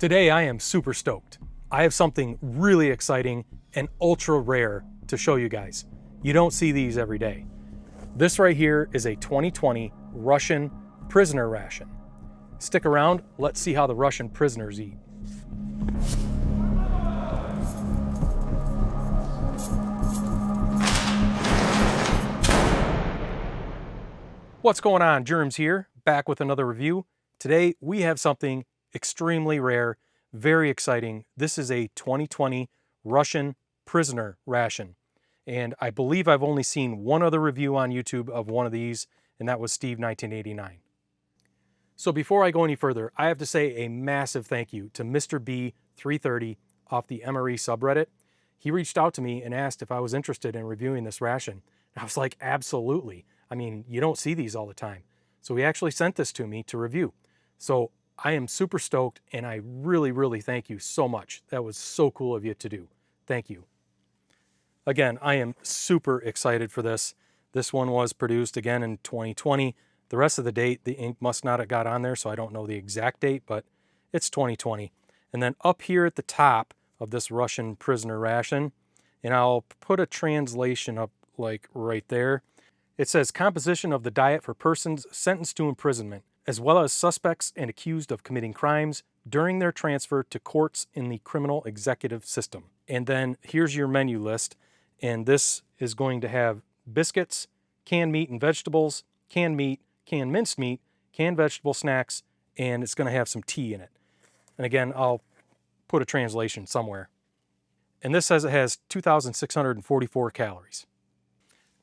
Today I am super stoked. I have something really exciting and ultra rare to show you guys. You don't see these every day. This right here is a 2020 Russian Prisoner Ration. Stick around, let's see how the Russian prisoners eat. What's going on? Jerms here, back with another review. Today we have something extremely rare, very exciting. This is a 2020 Russian Prisoner Ration. And I believe I've only seen one other review on YouTube of one of these, and that was Steve 1989. So before I go any further, I have to say a massive thank you to Mr. B330 off the MRE subreddit. He reached out to me and asked if I was interested in reviewing this ration. And I was like, absolutely. I mean, you don't see these all the time. So he actually sent this to me to review. So I am super stoked, and I really thank you so much. That was so cool of you to do. Thank you. Again, I am super excited for this. This one was produced again in 2020. The rest of the date, the ink must not have got on there, so I don't know the exact date, but it's 2020. And then up here at the top of this Russian Prisoner Ration, and I'll put a translation up like right there. It says, composition of the diet for persons sentenced to imprisonment, as well as suspects and accused of committing crimes during their transfer to courts in the criminal executive system. And then here's your menu list. And this is going to have biscuits, canned meat and vegetables, canned meat, canned minced meat, canned vegetable snacks, and it's going to have some tea in it. And again, I'll put a translation somewhere. And this says it has 2,644 calories.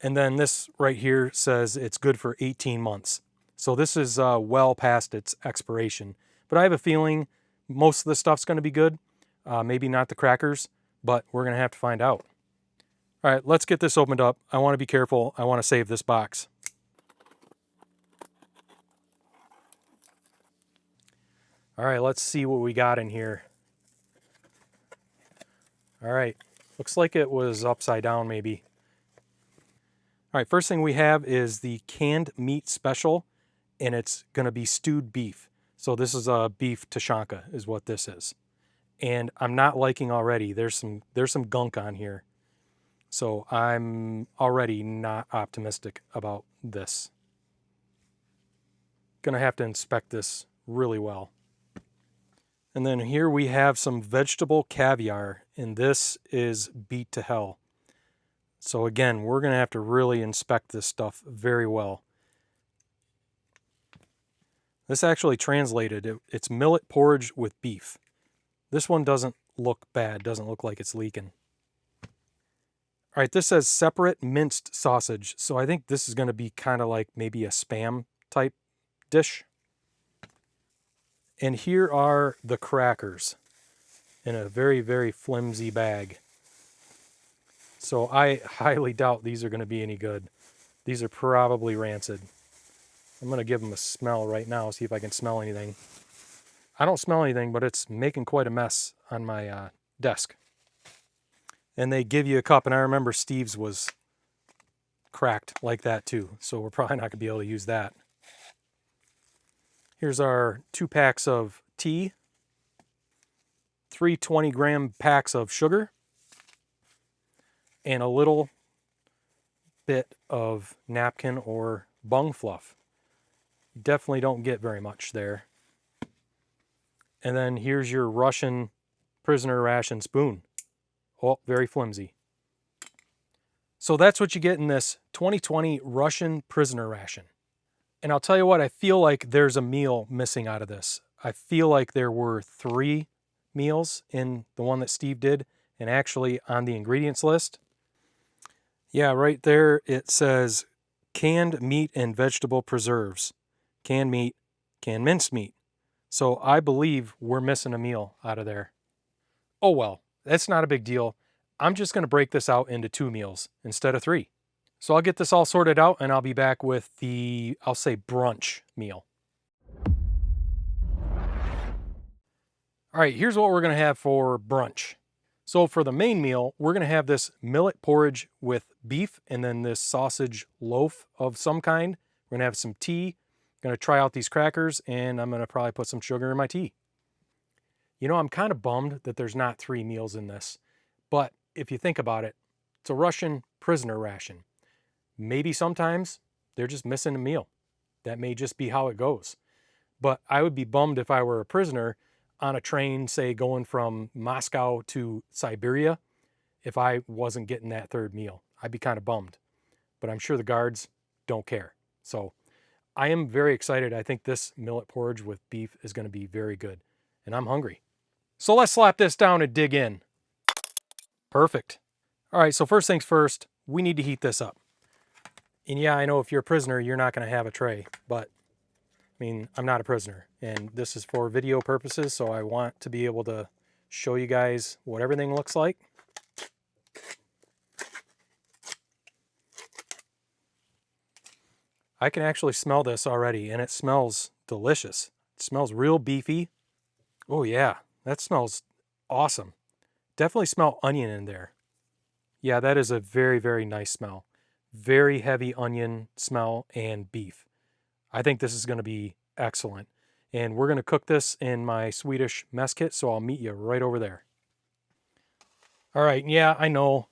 And then this right here says it's good for 18 months. So this is well past its expiration. But I have a feeling most of the stuff's going to be good. Maybe not the crackers, but we're going to have to find out. All right, let's get this opened up. I want to be careful. I want to save this box. All right, let's see what we got in here. All right, looks like it was upside down maybe. All right, first thing we have is the canned meat special, and it's going to be stewed beef. So this is a beef tushonka is what this is. And I'm not liking already. There's some gunk on here. So I'm already not optimistic about this. Gonna have to inspect this really well. And then here we have some vegetable caviar, and this is beat to hell. So again, we're gonna have to really inspect this stuff very well. This actually translated, it's millet porridge with beef. This one doesn't look bad, doesn't look like it's leaking. All right, this says separate minced sausage. So I think this is going to be kind of like maybe a Spam type dish. And here are the crackers in a very flimsy bag. So I highly doubt these are going to be any good. These are probably rancid. I'm going to give them a smell right now, see if I can smell anything. I don't smell anything, but it's making quite a mess on my desk. And they give you a cup, and I remember Steve's was cracked like that too, so we're probably not going to be able to use that. Here's our 2 packs of tea, 3 20-gram packs of sugar, and a little bit of napkin or bung fluff. You definitely don't get very much there. And then here's your Russian Prisoner Ration spoon. Oh, very flimsy. So that's what you get in this 2020 Russian Prisoner Ration. And I'll tell you what, I feel like there's a meal missing out of this. I feel like there were 3 meals in the one that Steve did, and actually on the ingredients list. Yeah, right there it says canned meat and vegetable preserves. Canned meat, canned minced meat. So I believe we're missing a meal out of there. Oh well, that's not a big deal. I'm just going to break this out into 2 meals instead of 3. So I'll get this all sorted out, and I'll be back with the, I'll say, brunch meal. All right, here's what we're going to have for brunch. So for the main meal, we're going to have this millet porridge with beef and then this sausage loaf of some kind. We're going to have some tea. Going to try out these crackers, and I'm going to probably put some sugar in my tea. You know, I'm kind of bummed that there's not 3 meals in this, but if you think about it, it's a Russian prisoner ration. Maybe sometimes they're just missing a meal. That may just be how it goes. But I would be bummed if I were a prisoner on a train, say going from Moscow to Siberia, if I wasn't getting that 3rd meal. I'd be kind of bummed. But I'm sure the guards don't care. So I am very excited. I think this millet porridge with beef is going to be very good. And I'm hungry. So let's slap this down and dig in. Perfect. All right, so first things first, we need to heat this up. And yeah, I know if you're a prisoner, you're not going to have a tray, but I mean, I'm not a prisoner, and this is for video purposes, so I want to be able to show you guys what everything looks like. I can actually smell this already, and it smells delicious. It smells real beefy. Oh yeah, that smells awesome. Definitely smell onion in there. Yeah, that is a very, very nice smell. Very heavy onion smell and beef. I think this is going to be excellent. And we're going to cook this in my Swedish mess kit, so I'll meet you right over there. All right, yeah, I know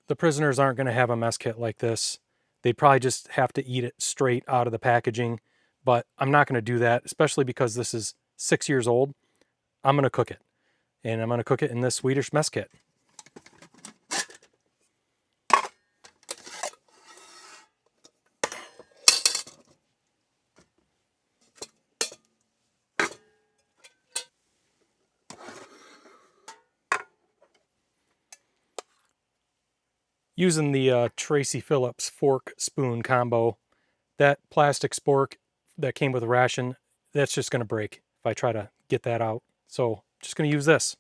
the prisoners aren't going to have a mess kit like this. They'd probably just have to eat it straight out of the packaging, but I'm not going to do that, especially because this is 6 years old. I'm going to cook it, and I'm going to cook it in this Swedish mess kit. Using the Tracy Phillips fork spoon combo, that plastic spork that came with the ration, that's just going to break if I try to get that out. So just going to use this.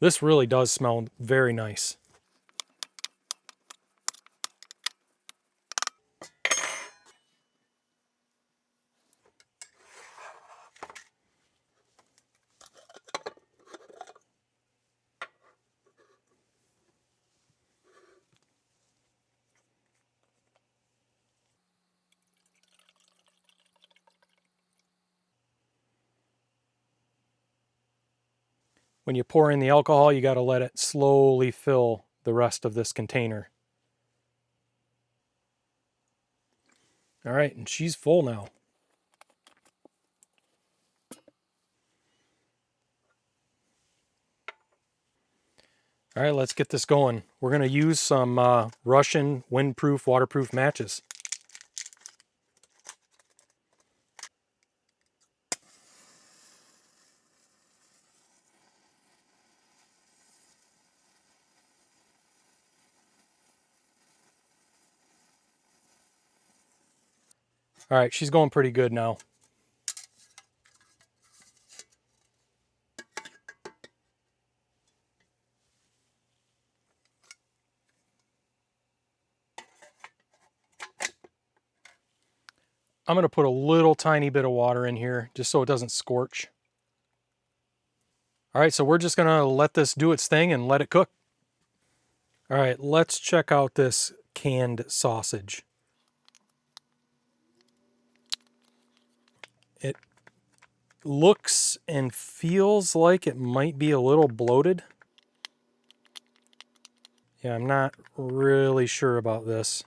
This really does smell very nice. When you pour in the alcohol, you got to let it slowly fill the rest of this container. All right, and she's full now. All right, let's get this going. We're going to use some Russian windproof, waterproof matches. All right, she's going pretty good now. I'm going to put a little tiny bit of water in here just so it doesn't scorch. All right, so we're just going to let this do its thing and let it cook. All right, let's check out this canned sausage. It looks and feels like it might be a little bloated. Yeah, I'm not really sure about this.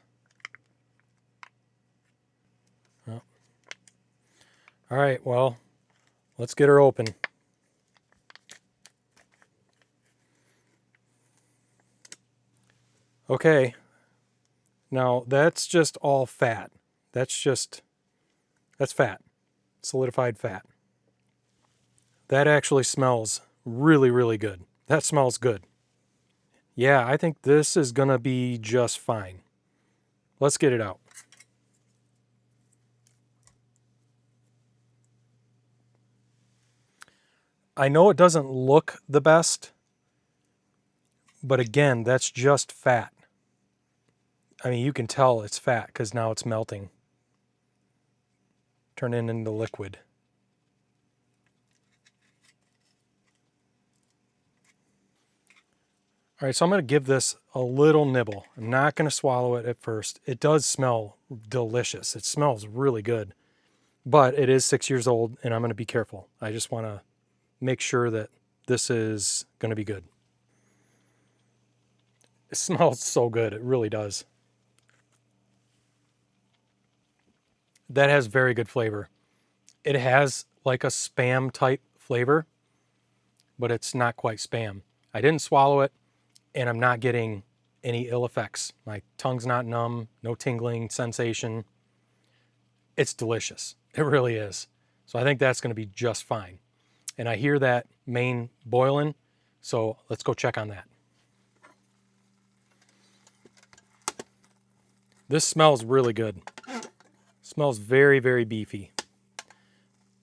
Oh. All right, well, let's get her open. Okay, now that's just all fat. That's fat, solidified fat. That actually smells really, really good. That smells good. Yeah, I think this is gonna be just fine. Let's get it out. I know it doesn't look the best, but again, that's just fat. I mean, you can tell it's fat because now it's melting, turning into liquid. All right, so I'm going to give this a little nibble. I'm not going to swallow it at first. It does smell delicious. It smells really good. But it is 6 years old, and I'm going to be careful. I just want to make sure that this is going to be good. It smells so good. It really does. That has very good flavor. It has like a Spam type flavor, but it's not quite Spam. I didn't swallow it, and I'm not getting any ill effects. My tongue's not numb, no tingling sensation. It's delicious. It really is. So I think that's going to be just fine. And I hear that main boiling, so let's go check on that. This smells really good. Smells very, very beefy.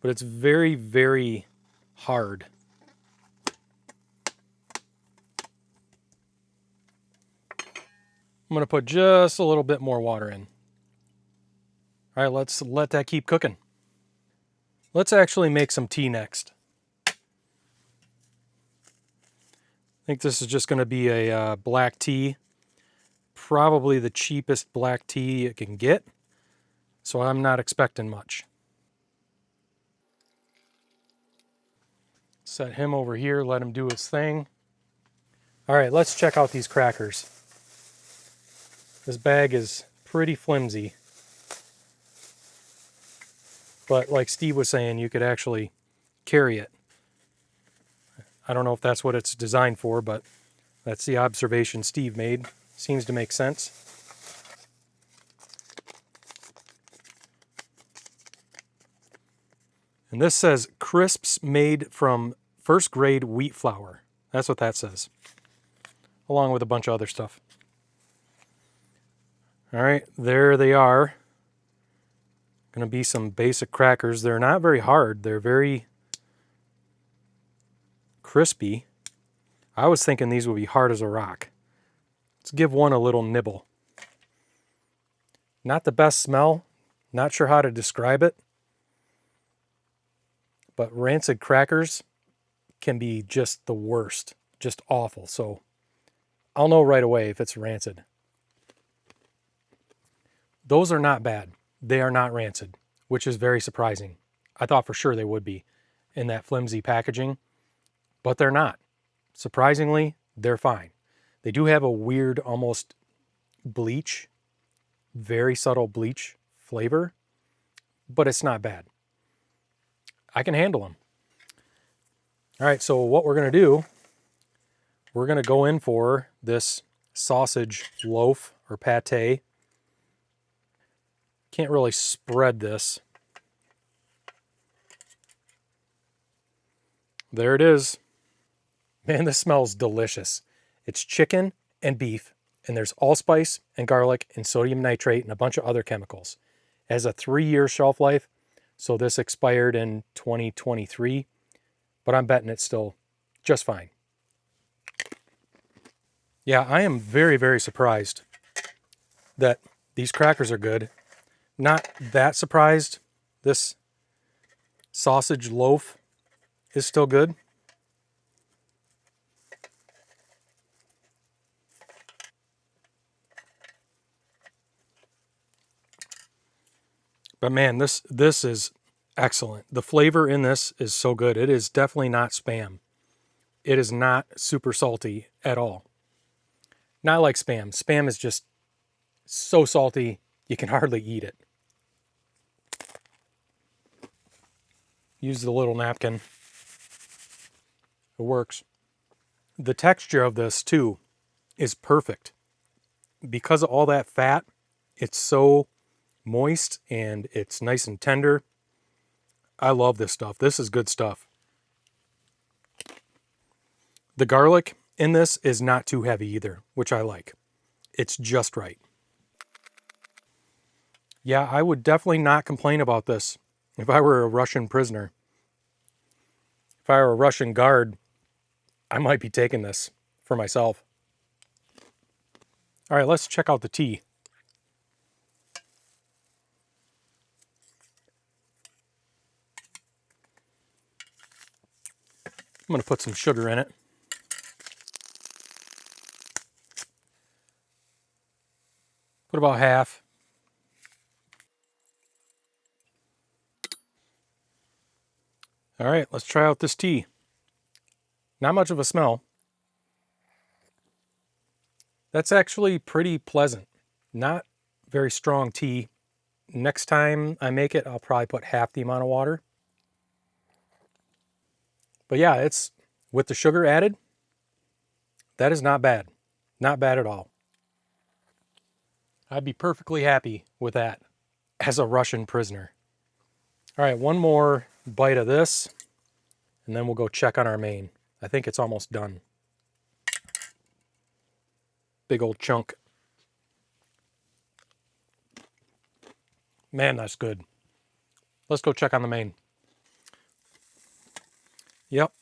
But it's very, very hard. I'm going to put just a little bit more water in. All right, let's let that keep cooking. Let's actually make some tea next. I think this is just going to be a black tea. Probably the cheapest black tea you can get. So I'm not expecting much. Set him over here, let him do his thing. All right, let's check out these crackers. This bag is pretty flimsy. But like Steve was saying, you could actually carry it. I don't know if that's what it's designed for, but that's the observation Steve made. Seems to make sense. And this says crisps made from first grade wheat flour. That's what that says. Along with a bunch of other stuff. All right, there they are. Going to be some basic crackers. They're not very hard. They're very crispy. I was thinking these would be hard as a rock. Let's give one a little nibble. Not the best smell. Not sure how to describe it. But rancid crackers can be just the worst. Just awful. So I'll know right away if it's rancid. Those are not bad. They are not rancid, which is very surprising. I thought for sure they would be in that flimsy packaging, but they're not. Surprisingly, they're fine. They do have a weird, almost bleach, very subtle bleach flavor, but it's not bad. I can handle them. All right, so what we're going to do, we're going to go in for this sausage loaf or pate. Can't really spread this. There it is. Man, this smells delicious. It's chicken and beef, and there's allspice and garlic and sodium nitrate and a bunch of other chemicals. It has a 3-year shelf life, so this expired in 2023, but I'm betting it's still just fine. Yeah, I am very, very surprised that these crackers are good. Not that surprised. This sausage loaf is still good. But man, this is excellent. The flavor in this is so good. It is definitely not Spam. It is not super salty at all. Not like Spam. Spam is just so salty, you can hardly eat it. Use the little napkin. It works. The texture of this, too, is perfect. Because of all that fat, it's so moist and it's nice and tender. I love this stuff. This is good stuff. The garlic in this is not too heavy either, which I like. It's just right. Yeah, I would definitely not complain about this if I were a Russian prisoner. If I were a Russian guard, I might be taking this for myself. All right, let's check out the tea. I'm going to put some sugar in it. Put about half. All right, let's try out this tea. Not much of a smell. That's actually pretty pleasant. Not very strong tea. Next time I make it, I'll probably put half the amount of water. But yeah, it's with the sugar added, that is not bad. Not bad at all. I'd be perfectly happy with that as a Russian prisoner. All right, one more bite of this, and then we'll go check on our main. I think it's almost done. Big old chunk. Man, that's good. Let's go check on the main. Yep,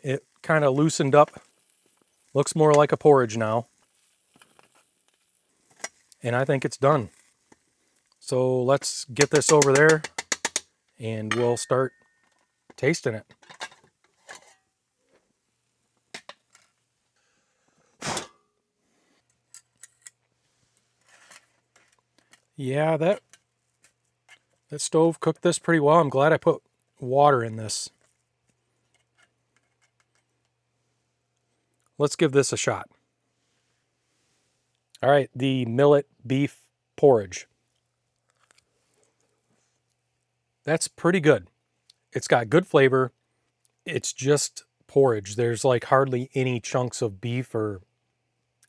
it kind of loosened up. Looks more like a porridge now. And I think it's done. So let's get this over there and we'll start tasting it. Yeah, that stove cooked this pretty well. I'm glad I put water in this. Let's give this a shot. All right, the millet beef porridge. That's pretty good. It's got good flavor. It's just porridge. There's like hardly any chunks of beef or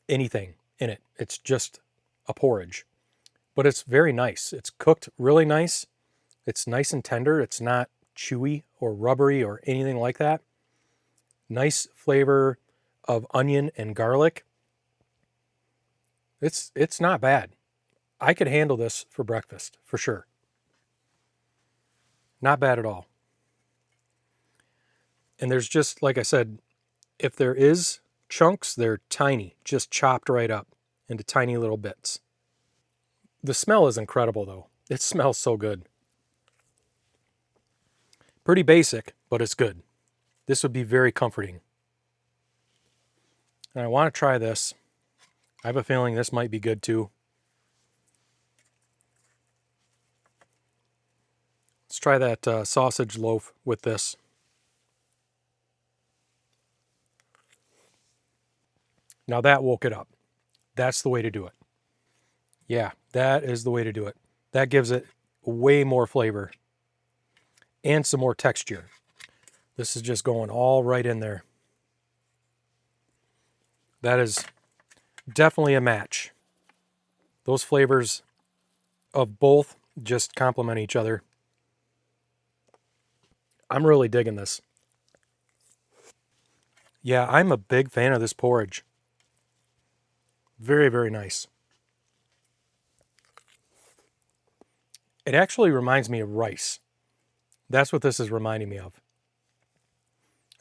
anything in it. It's just a porridge. But it's very nice. It's cooked really nice. It's nice and tender. It's not chewy or rubbery or anything like that. Nice flavor of onion and garlic. It's not bad. I could handle this for breakfast, for sure. Not bad at all. And there's just, like I said, if there is chunks, they're tiny, just chopped right up into tiny little bits. The smell is incredible, though. It smells so good. Pretty basic, but it's good. This would be very comforting. And I want to try this. I have a feeling this might be good too. Let's try that sausage loaf with this. Now that woke it up. That's the way to do it. Yeah, that is the way to do it. That gives it way more flavor and some more texture. This is just going all right in there. That is definitely a match. Those flavors of both just complement each other. I'm really digging this. Yeah, I'm a big fan of this porridge. Very, very nice. It actually reminds me of rice. That's what this is reminding me of.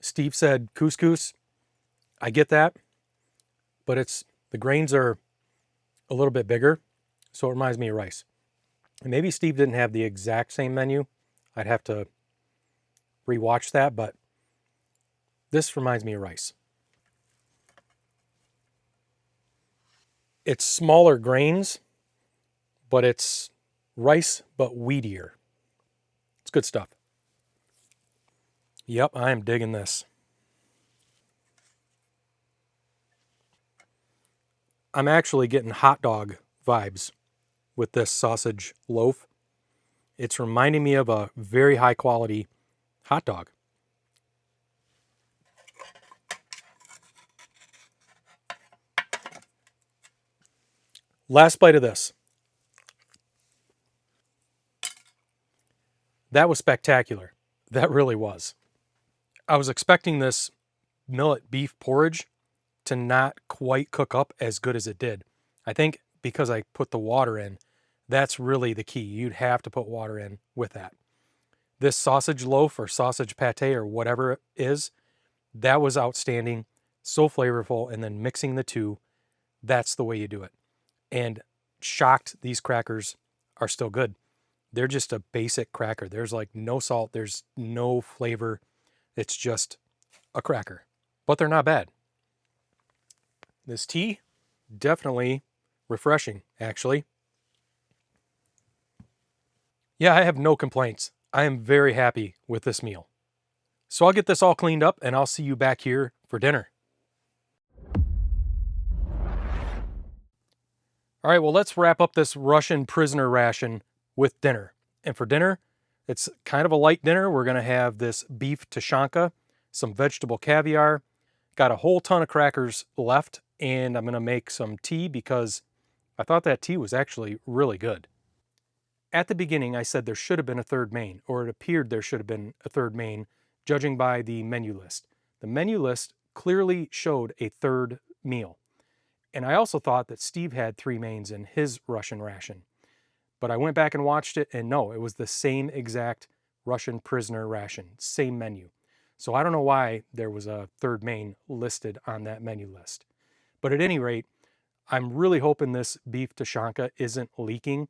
Steve said couscous. I get that, but the grains are a little bit bigger, so it reminds me of rice. And maybe Steve didn't have the exact same menu. I'd have to rewatch that, but this reminds me of rice. It's smaller grains, but it's rice, but wheatier. It's good stuff. Yep, I am digging this. I'm actually getting hot dog vibes with this sausage loaf. It's reminding me of a very high quality hot dog. Last bite of this. That was spectacular. That really was. I was expecting this millet beef porridge to not quite cook up as good as it did. I think because I put the water in, that's really the key. You'd have to put water in with that. This sausage loaf or sausage pate or whatever it is, that was outstanding. So flavorful. And then mixing the two, that's the way you do it. And shocked these crackers are still good. They're just a basic cracker. There's like no salt. There's no flavor. It's just a cracker. But they're not bad. This tea, definitely refreshing, actually. Yeah, I have no complaints. I am very happy with this meal. So I'll get this all cleaned up and I'll see you back here for dinner. All right, well, let's wrap up this Russian prisoner ration with dinner. And for dinner, it's kind of a light dinner. We're going to have this beef tushonka, some vegetable caviar, got a whole ton of crackers left, and I'm going to make some tea because I thought that tea was actually really good. At the beginning, I said there should have been a third main, or it appeared there should have been a third main, judging by the menu list. The menu list clearly showed a third meal. And I also thought that Steve had 3 mains in his Russian ration. But I went back and watched it, and no, it was the same exact Russian prisoner ration, same menu. So I don't know why there was a third main listed on that menu list. But at any rate, I'm really hoping this beef tushonka isn't leaking.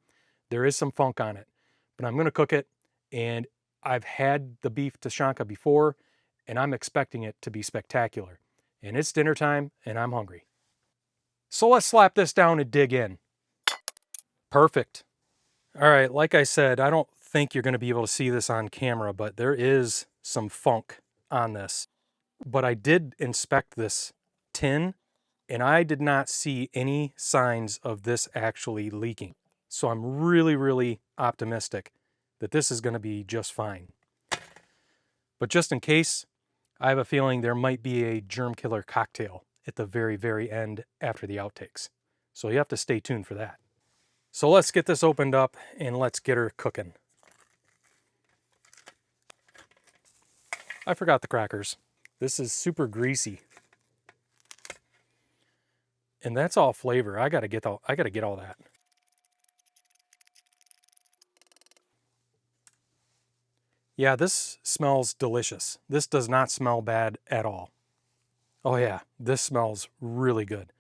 There is some funk on it, but I'm going to cook it, and I've had the beef tushonka before, and I'm expecting it to be spectacular. And it's dinner time, and I'm hungry. So let's slap this down and dig in. Perfect. All right, like I said, I don't think you're going to be able to see this on camera, but there is some funk on this. But I did inspect this tin, and I did not see any signs of this actually leaking. So I'm really, really optimistic that this is going to be just fine. But just in case, I have a feeling there might be a germ killer cocktail at the very, very end after the outtakes. So you have to stay tuned for that. So let's get this opened up and let's get her cooking. I forgot the crackers. This is super greasy. And that's all flavor. I gotta get all that. Yeah, this smells delicious. This does not smell bad at all. Oh yeah, this smells really good.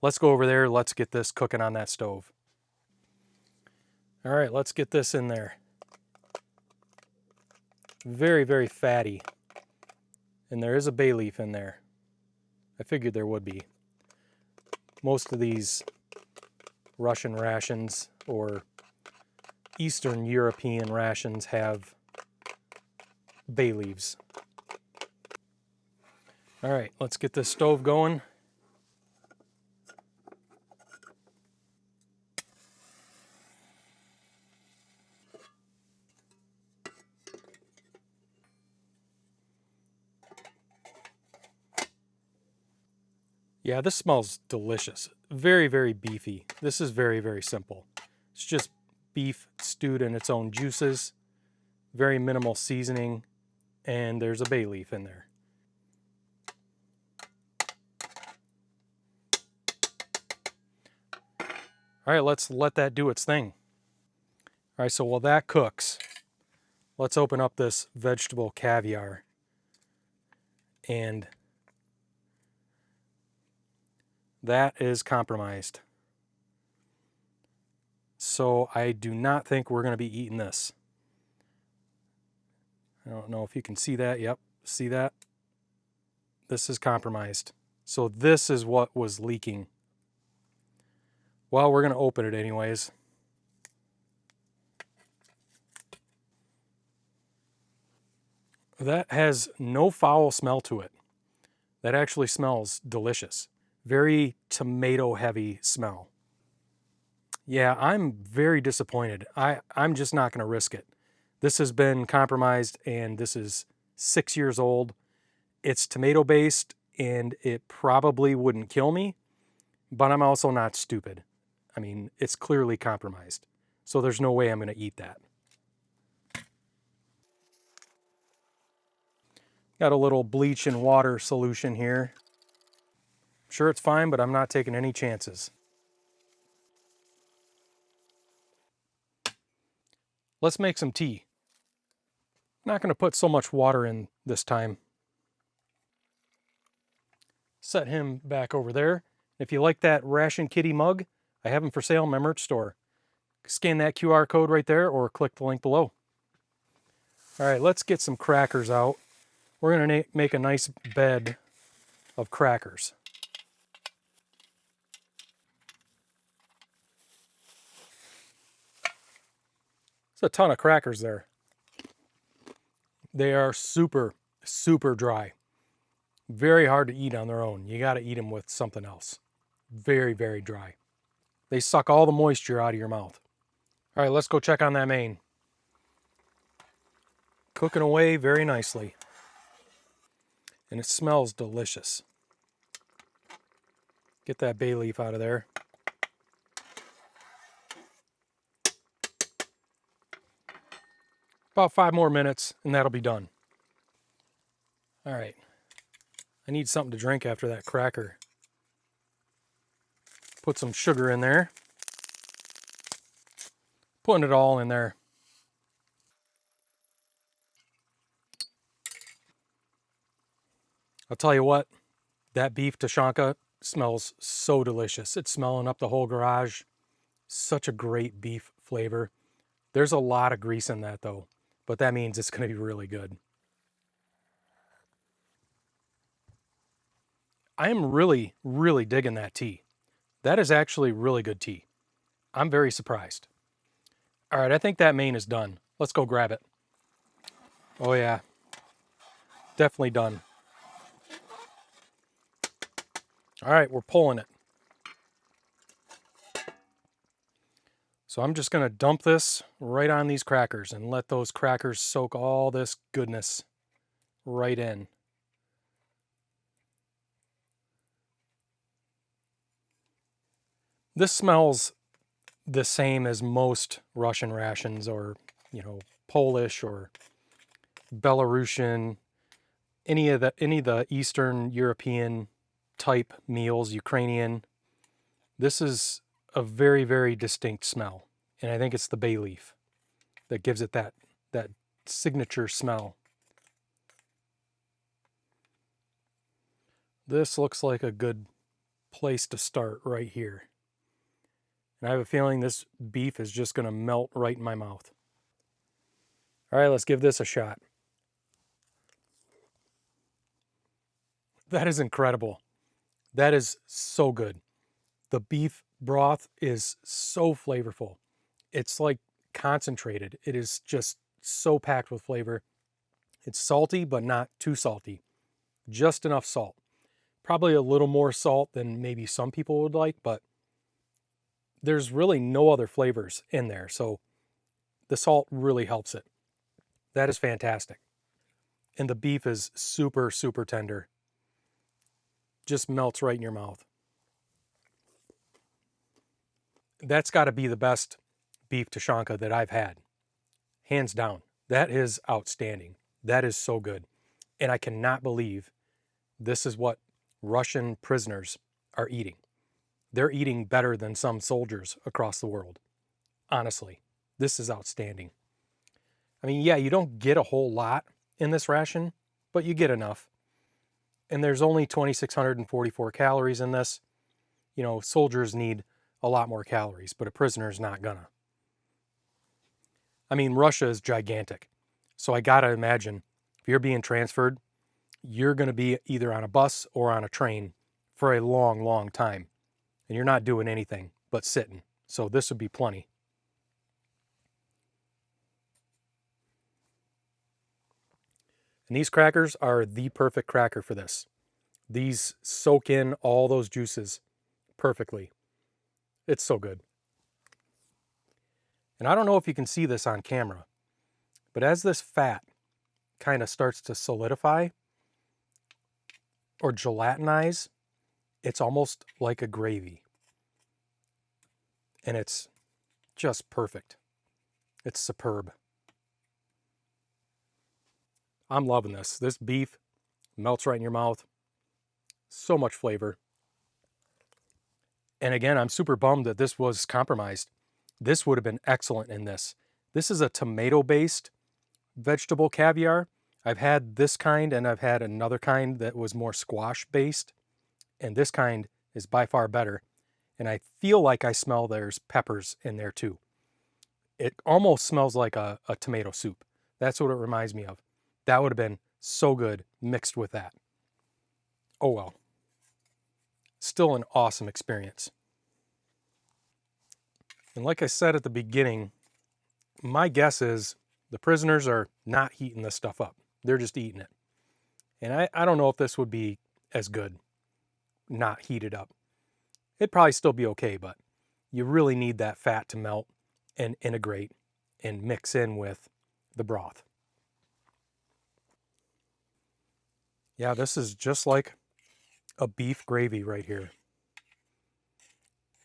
Let's go over there. Let's get this cooking on that stove. All right, let's get this in there. Very, very fatty. And there is a bay leaf in there. I figured there would be. Most of these Russian rations or Eastern European rations have bay leaves. All right, let's get this stove going. Yeah, this smells delicious. Very, very beefy. This is very, very simple. It's just beef stewed in its own juices, very minimal seasoning, and there's a bay leaf in there. All right, let's let that do its thing. All right, so while that cooks, let's open up this vegetable caviar. And that is compromised. So I do not think we're going to be eating this. I don't know if you can see that. Yep, see that? This is compromised. So this is what was leaking. Well, we're going to open it anyways. That has no foul smell to it. That actually smells delicious. Very tomato heavy smell. Yeah, I'm very disappointed. I'm just not going to risk it. This has been compromised and this is 6 years old. It's tomato based and it probably wouldn't kill me, but I'm also not stupid. I mean, it's clearly compromised. So there's no way I'm going to eat that. Got a little bleach and water solution here. Sure, it's fine, but I'm not taking any chances. Let's make some tea. I'm not going to put so much water in this time. Set him back over there. If you like that Ration Kitty mug, I have them for sale in my merch store. Scan that QR code right there or click the link below. All right, let's get some crackers out. We're going to make a nice bed of crackers. There's a ton of crackers there. They are super, super dry. Very hard to eat on their own. You got to eat them with something else. Very, very dry. They suck all the moisture out of your mouth. All right, let's go check on that main. Cooking away very nicely. And it smells delicious. Get that bay leaf out of there. About 5 more minutes and that'll be done. All right. I need something to drink after that cracker. Put some sugar in there. Putting it all in there. I'll tell you what, that beef tushonka smells so delicious. It's smelling up the whole garage. Such a great beef flavor. There's a lot of grease in that though, but that means it's going to be really good. I am really, really digging that tea. That is actually really good tea. I'm very surprised. All right, I think that main is done. Let's go grab it. Oh yeah, definitely done. All right, we're pulling it. So I'm just gonna dump this right on these crackers and let those crackers soak all this goodness right in. This smells the same as most Russian rations or, Polish or Belarusian, any of the Eastern European type meals, Ukrainian. This is a very, very distinct smell. And I think it's the bay leaf that gives it that signature smell. This looks like a good place to start right here. And I have a feeling this beef is just going to melt right in my mouth. All right, let's give this a shot. That is incredible. That is so good. The beef broth is so flavorful. It's like concentrated. It is just so packed with flavor. It's salty, but not too salty. Just enough salt. Probably a little more salt than maybe some people would like, but there's really no other flavors in there. So the salt really helps it. That is fantastic. And the beef is super, super tender. Just melts right in your mouth. That's got to be the best beef tushonka that I've had. Hands down. That is outstanding. That is so good. And I cannot believe this is what Russian prisoners are eating. They're eating better than some soldiers across the world. Honestly, this is outstanding. I mean, yeah, you don't get a whole lot in this ration, but you get enough. And there's only 2,644 calories in this. Soldiers need a lot more calories, but a prisoner's not gonna. I mean, Russia is gigantic. So I gotta imagine if you're being transferred, you're gonna be either on a bus or on a train for a long, long time. And you're not doing anything but sitting. So this would be plenty. And these crackers are the perfect cracker for this. These soak in all those juices perfectly. It's so good. And I don't know if you can see this on camera, but as this fat kind of starts to solidify or gelatinize, it's almost like a gravy. And it's just perfect. It's superb. I'm loving this. This beef melts right in your mouth. So much flavor. And again, I'm super bummed that this was compromised. This would have been excellent in this. This is a tomato-based vegetable caviar. I've had this kind and I've had another kind that was more squash-based. And this kind is by far better. And I feel like I smell there's peppers in there too. It almost smells like a tomato soup. That's what it reminds me of. That would have been so good mixed with that. Oh well. Still an awesome experience. And like I said at the beginning, My guess is the prisoners are not heating this stuff up. They're just eating it. And I don't know if this would be as good not heated up. It'd probably still be okay, but you really need that fat to melt and integrate and mix in with the broth. Yeah, this is just like a beef gravy right here.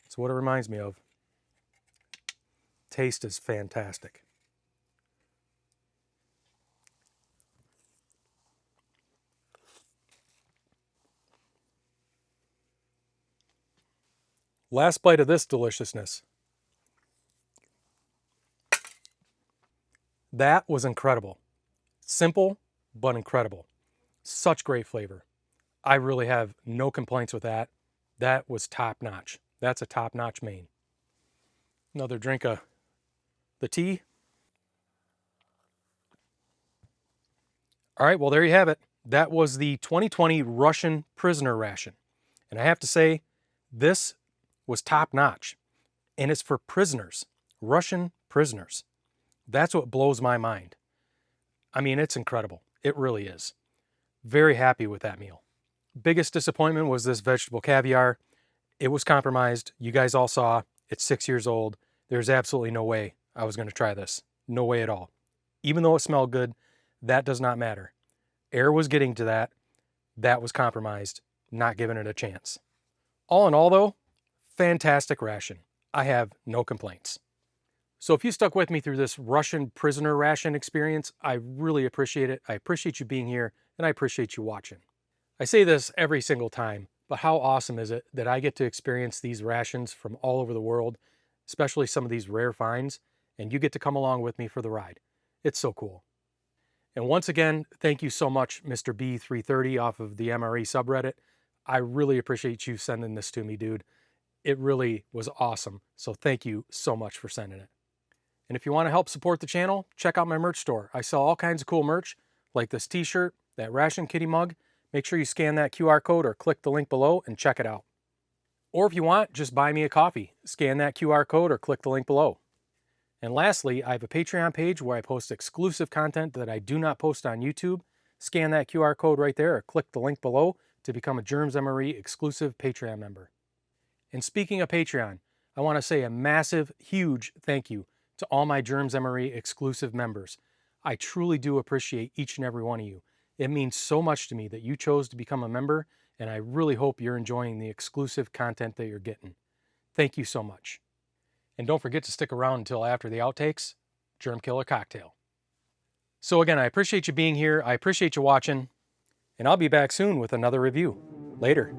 That's what it reminds me of. Taste is fantastic. Last bite of this deliciousness. That was incredible. Simple, but incredible. Such great flavor. I really have no complaints with that. That was top notch. That's a top notch main. Another drink of the tea. All right, well, there you have it. That was the 2020 Russian Prisoner Ration. And I have to say, this was top notch. And it's for prisoners, Russian prisoners. That's what blows my mind. I mean, it's incredible. It really is. Very happy with that meal. Biggest disappointment was this vegetable caviar. It was compromised. You guys all saw. It's 6 years old. There's absolutely no way I was going to try this. No way at all. Even though it smelled good, that does not matter. Air was getting to that. That was compromised. Not giving it a chance. All in all, though, fantastic ration. I have no complaints. So if you stuck with me through this Russian prisoner ration experience, I really appreciate it. I appreciate you being here, and I appreciate you watching. I say this every single time, but how awesome is it that I get to experience these rations from all over the world, especially some of these rare finds, and you get to come along with me for the ride. It's so cool. And once again, thank you so much, Mr. B330 off of the MRE subreddit. I really appreciate you sending this to me, dude. It really was awesome. So thank you so much for sending it. And if you want to help support the channel, check out my merch store. I sell all kinds of cool merch, like this t-shirt, that ration kitty mug. Make sure you scan that QR code or click the link below and check it out. Or if you want, just buy me a coffee. Scan that QR code or click the link below. And lastly, I have a Patreon page where I post exclusive content that I do not post on YouTube. Scan that QR code right there or click the link below to become a Jerm's MRE exclusive Patreon member. And speaking of Patreon, I want to say a massive, huge thank you to all my Jerm's MRE exclusive members. I truly do appreciate each and every one of you. It means so much to me that you chose to become a member, and I really hope you're enjoying the exclusive content that you're getting. Thank you so much. And don't forget to stick around until after the outtakes, Jerm Killer Cocktail. So again, I appreciate you being here. I appreciate you watching, and I'll be back soon with another review. Later.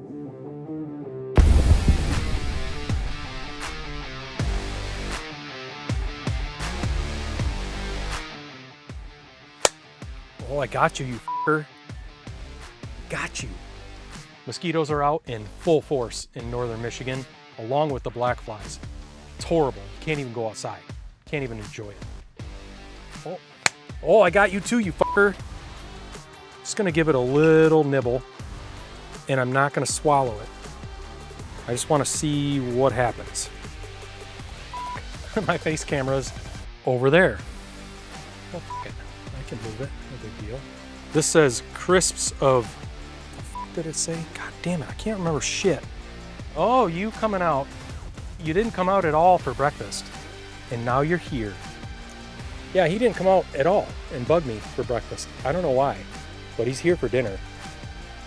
Oh, I got you, you f***er. Got you. Mosquitoes are out in full force in northern Michigan, along with the black flies. It's horrible. You can't even go outside. Can't even enjoy it. Oh, I got you too, you f***er. Just gonna give it a little nibble, and I'm not gonna swallow it. I just wanna see what happens. My face camera's over there. Oh, f it. I can move it, no big deal. This says crisps of, what the f did it say? God damn it, I can't remember shit. Oh, you coming out. You didn't come out at all for breakfast, and now you're here. Yeah, he didn't come out at all and bug me for breakfast. I don't know why, but he's here for dinner.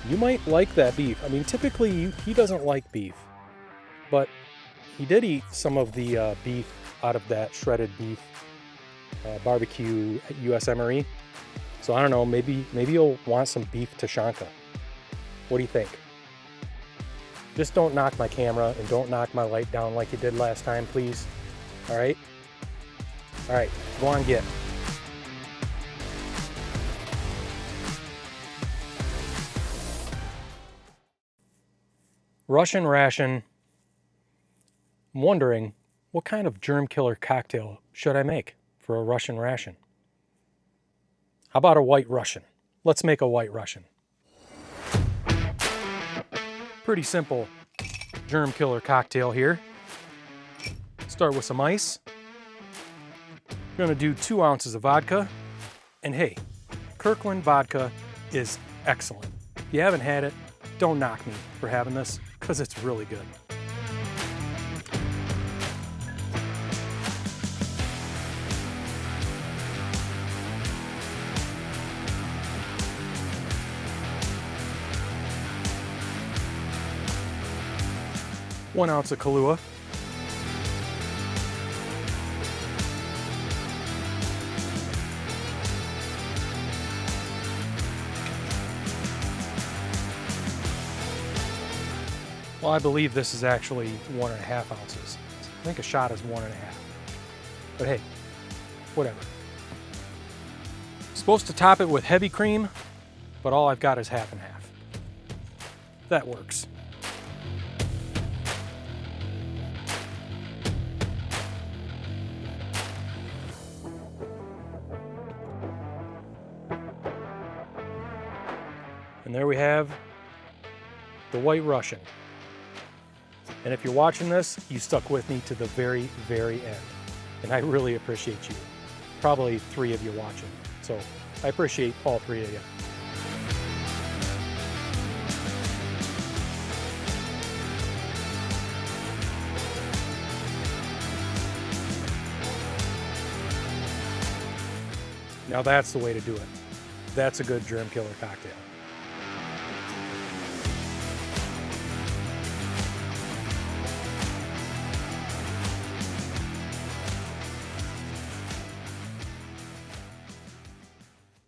You might like that beef. I mean, typically he doesn't like beef, but he did eat some of the beef out of that shredded beef barbecue at US MRE. So I don't know, maybe you'll want some beef tushonka. What do you think? Just don't knock my camera and don't knock my light down like you did last time, please. All right? All right, go on, get. Russian ration. I'm wondering, what kind of germ killer cocktail should I make for a Russian ration? How about a white Russian? Let's make a white Russian. Pretty simple germ killer cocktail here. Start with some ice. We're gonna do 2 ounces of vodka. And hey, Kirkland vodka is excellent. If you haven't had it, don't knock me for having this, because it's really good. One ounce of Kahlua. Well, I believe this is actually 1.5 ounces. I think a shot is 1.5. But hey, whatever. Supposed to top it with heavy cream, but all I've got is half and half. That works. And there we have the White Russian. And if you're watching this, you stuck with me to the very, very end. And I really appreciate you. Probably 3 of you watching. So I appreciate all 3 of you. Now that's the way to do it. That's a good germ killer cocktail.